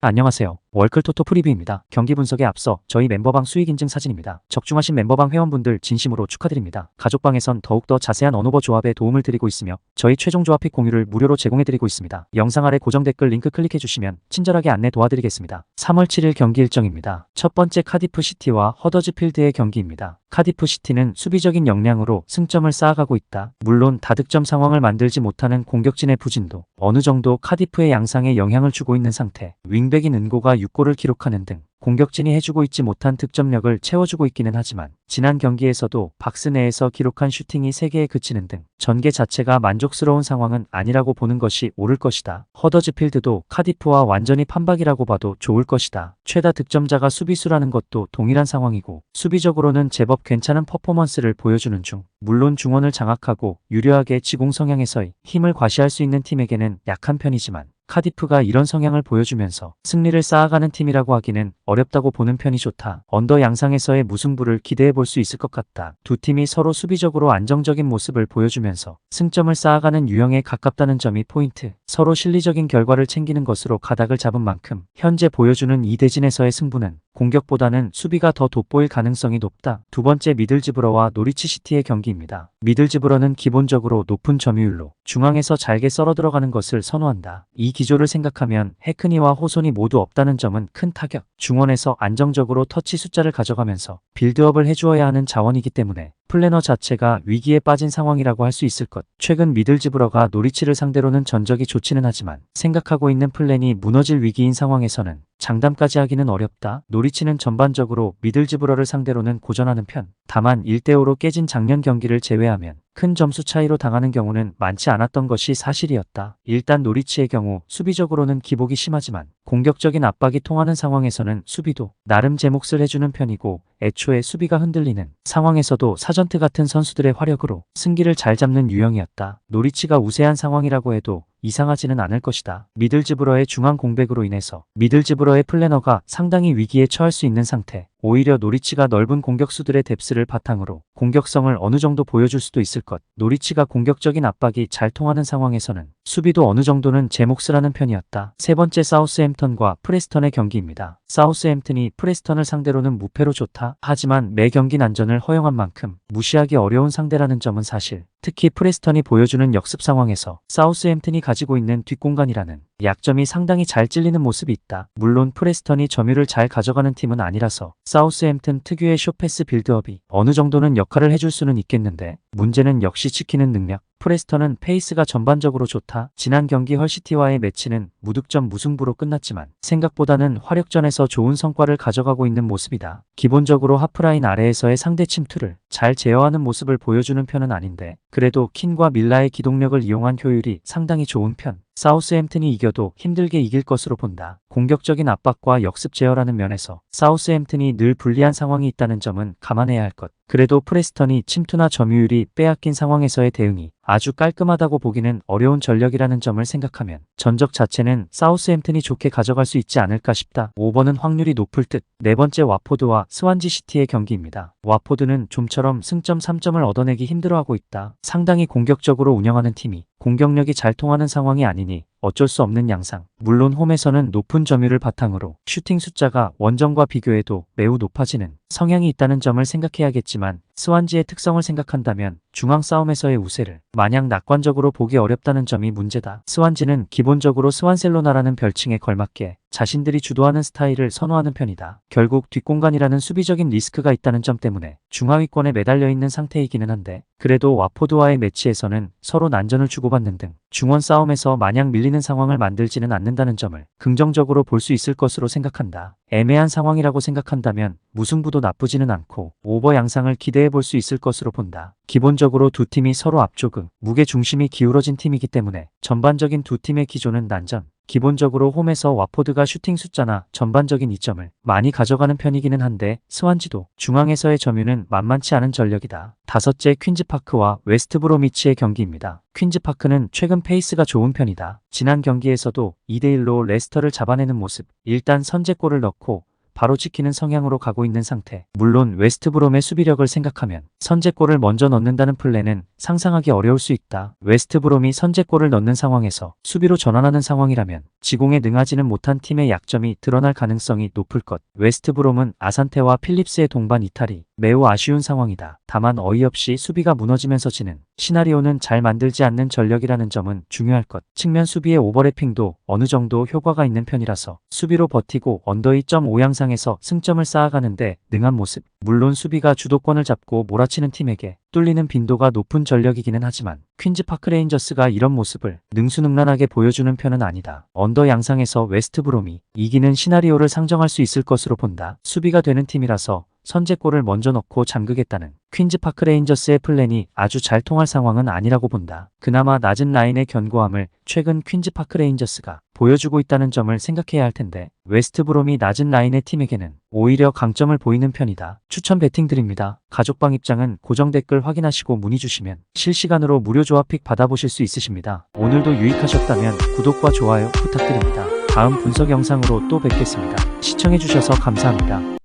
안녕하세요. 월클토토 프리뷰입니다. 경기 분석에 앞서 저희 멤버방 수익 인증 사진입니다. 적중하신 멤버방 회원분들 진심으로 축하드립니다. 가족방에선 더욱더 자세한 언오버 조합에 도움을 드리고 있으며 저희 최종 조합 픽 공유를 무료로 제공해드리고 있습니다. 영상 아래 고정 댓글 링크 클릭해주시면 친절하게 안내 도와드리겠습니다. 3월 7일 경기 일정입니다. 첫 번째 카디프 시티와 허더즈필드의 경기입니다. 카디프 시티는 수비적인 역량으로 승점을 쌓아가고 있다. 물론 다득점 상황을 만들지 못하는 공격진의 부진도 어느 정도 카디프의 양상에 영향을 주고 있는 상태. 윙백인 은고가 6골을 기록하는 등 공격진이 해주고 있지 못한 득점력을 채워주고 있기는 하지만 지난 경기에서도 박스 내에서 기록한 슈팅이 3개에 그치는 등 전개 자체가 만족스러운 상황은 아니라고 보는 것이 옳을 것이다. 허더즈필드도 카디프와 완전히 판박이라고 봐도 좋을 것이다. 최다 득점자가 수비수라는 것도 동일한 상황이고 수비적으로는 제법 괜찮은 퍼포먼스를 보여주는 중 물론 중원을 장악하고 유려하게 지공 성향에서의 힘을 과시할 수 있는 팀에게는 약한 편이지만 카디프가 이런 성향을 보여주면서 승리를 쌓아가는 팀이라고 하기는 어렵다고 보는 편이 좋다. 언더 양상에서의 무승부를 기대해 볼 수 있을 것 같다. 두 팀이 서로 수비적으로 안정적인 모습을 보여주면서 승점을 쌓아가는 유형에 가깝다는 점이 포인트. 서로 실리적인 결과를 챙기는 것으로 가닥을 잡은 만큼 현재 보여주는 이 대진에서의 승부는 공격보다는 수비가 더 돋보일 가능성이 높다. 두 번째 미들즈브러와 노리치 시티의 경기입니다. 미들즈브러는 기본적으로 높은 점유율로 중앙에서 잘게 썰어 들어가는 것을 선호한다. 이 기조를 생각하면 해크니와 호손이 모두 없다는 점은 큰 타격. 중원에서 안정적으로 터치 숫자를 가져가면서 빌드업을 해주어야 하는 자원이기 때문에 플래너 자체가 위기에 빠진 상황이라고 할 수 있을 것. 최근 미들즈브러가 노리치를 상대로는 전적이 좋지는 하지만 생각하고 있는 플랜이 무너질 위기인 상황에서는 장담까지 하기는 어렵다. 노리치는 전반적으로 미들즈브러를 상대로는 고전하는 편. 다만 1대5로 깨진 작년 경기를 제외하면 큰 점수 차이로 당하는 경우는 많지 않았던 것이 사실이었다. 일단 노리치의 경우 수비적으로는 기복이 심하지만 공격적인 압박이 통하는 상황에서는 수비도 나름 제 몫을 해주는 편이고 애초에 수비가 흔들리는 상황에서도 사전트 같은 선수들의 화력으로 승기를 잘 잡는 유형이었다. 노리치가 우세한 상황이라고 해도 이상하지는 않을 것이다. 미들즈브러의 중앙 공백으로 인해서 미들즈브러의 플래너가 상당히 위기에 처할 수 있는 상태. 오히려 노리치가 넓은 공격수들의 뎁스를 바탕으로 공격성을 어느 정도 보여줄 수도 있을 것. 노리치가 공격적인 압박이 잘 통하는 상황에서는 수비도 어느 정도는 제 몫을 하는 편이었다. 세 번째 사우스햄턴과 프레스턴의 경기입니다. 사우스햄튼이 프레스턴을 상대로는 무패로 좋다. 하지만 매 경기 난전을 허용한 만큼 무시하기 어려운 상대라는 점은 사실. 특히 프레스턴이 보여주는 역습 상황에서 사우스햄튼이 가지고 있는 뒷공간이라는 약점이 상당히 잘 찔리는 모습이 있다. 물론 프레스턴이 점유를 잘 가져가는 팀은 아니라서 사우스햄튼 특유의 숏패스 빌드업이 어느 정도는 역할을 해줄 수는 있겠는데 문제는 역시 지키는 능력. 프레스턴은 페이스가 전반적으로 좋다. 지난 경기 헐시티와의 매치는 무득점 무승부로 끝났지만 생각보다는 화력전에서 좋은 성과를 가져가고 있는 모습이다. 기본적으로 하프라인 아래에서의 상대 침투를 잘 제어하는 모습을 보여주는 편은 아닌데 그래도 킨과 밀라의 기동력을 이용한 효율이 상당히 좋은 편. 사우스햄튼이 이겨도 힘들게 이길 것으로 본다. 공격적인 압박과 역습 제어라는 면에서 사우스햄튼이 늘 불리한 상황이 있다는 점은 감안해야 할 것. 그래도 프레스턴이 침투나 점유율이 빼앗긴 상황에서의 대응이 아주 깔끔하다고 보기는 어려운 전력이라는 점을 생각하면 전적 자체는 사우스햄튼이 좋게 가져갈 수 있지 않을까 싶다. 5번은 확률이 높을 듯. 네 번째 와포드와 스완지 시티의 경기입니다. 와포드는 좀처럼 승점 3점을 얻어내기 힘들어하고 있다. 상당히 공격적으로 운영하는 팀이 공격력이 잘 통하는 상황이 아니니 어쩔 수 없는 양상. 물론 홈에서는 높은 점유율을 바탕으로 슈팅 숫자가 원정과 비교해도 매우 높아지는 성향이 있다는 점을 생각해야겠지만 스완지의 특성을 생각한다면 중앙 싸움에서의 우세를 마냥 낙관적으로 보기 어렵다는 점이 문제다. 스완지는 기본적으로 스완셀로나라는 별칭에 걸맞게 자신들이 주도하는 스타일을 선호하는 편이다. 결국 뒷공간이라는 수비적인 리스크가 있다는 점 때문에 중하위권에 매달려 있는 상태이기는 한데 그래도 와포드와의 매치에서는 서로 난전을 주고받는 등 중원 싸움에서 마냥 밀리는 상황을 만들지는 않는다는 점을 긍정적으로 볼 수 있을 것으로 생각한다. 애매한 상황이라고 생각한다면 무승부도 나쁘지는 않고 오버 양상을 기대해 볼 수 있을 것으로 본다. 기본적으로 두 팀이 서로 앞조그, 무게 중심이 기울어진 팀이기 때문에 전반적인 두 팀의 기조는 난전. 기본적으로 홈에서 와포드가 슈팅 숫자나 전반적인 이점을 많이 가져가는 편이기는 한데 스완지도 중앙에서의 점유는 만만치 않은 전력이다. 다섯째 퀸즈파크와 웨스트브로미치의 경기입니다. 퀸즈파크는 최근 페이스가 좋은 편이다. 지난 경기에서도 2대1로 레스터를 잡아내는 모습. 일단 선제골을 넣고 바로 지키는 성향으로 가고 있는 상태. 물론 웨스트브롬의 수비력을 생각하면 선제골을 먼저 넣는다는 플랜은 상상하기 어려울 수 있다. 웨스트브롬이 선제골을 넣는 상황에서 수비로 전환하는 상황이라면 지공에 능하지는 못한 팀의 약점이 드러날 가능성이 높을 것. 웨스트브롬은 아산테와 필립스의 동반 이탈이 매우 아쉬운 상황이다. 다만 어이없이 수비가 무너지면서 지는 시나리오는 잘 만들지 않는 전력이라는 점은 중요할 것. 측면 수비의 오버래핑도 어느 정도 효과가 있는 편이라서 수비로 버티고 언더 2.5 양상에서 승점을 쌓아가는데 능한 모습. 물론 수비가 주도권을 잡고 몰아치는 팀에게 뚫리는 빈도가 높은 전력이기는 하지만 퀸즈 파크 레인저스가 이런 모습을 능수능란하게 보여주는 편은 아니다. 언더 양상에서 웨스트브롬이 이기는 시나리오를 상정할 수 있을 것으로 본다. 수비가 되는 팀이라서 선제골을 먼저 넣고 잠그겠다는 퀸즈 파크 레인저스의 플랜이 아주 잘 통할 상황은 아니라고 본다. 그나마 낮은 라인의 견고함을 최근 퀸즈 파크 레인저스가 보여주고 있다는 점을 생각해야 할 텐데 웨스트브롬이 낮은 라인의 팀에게는 오히려 강점을 보이는 편이다. 추천 배팅 드립니다. 가족방 입장은 고정 댓글 확인하시고 문의 주시면 실시간으로 무료 조합픽 받아보실 수 있으십니다. 오늘도 유익하셨다면 구독과 좋아요 부탁드립니다. 다음 분석 영상으로 또 뵙겠습니다. 시청해주셔서 감사합니다.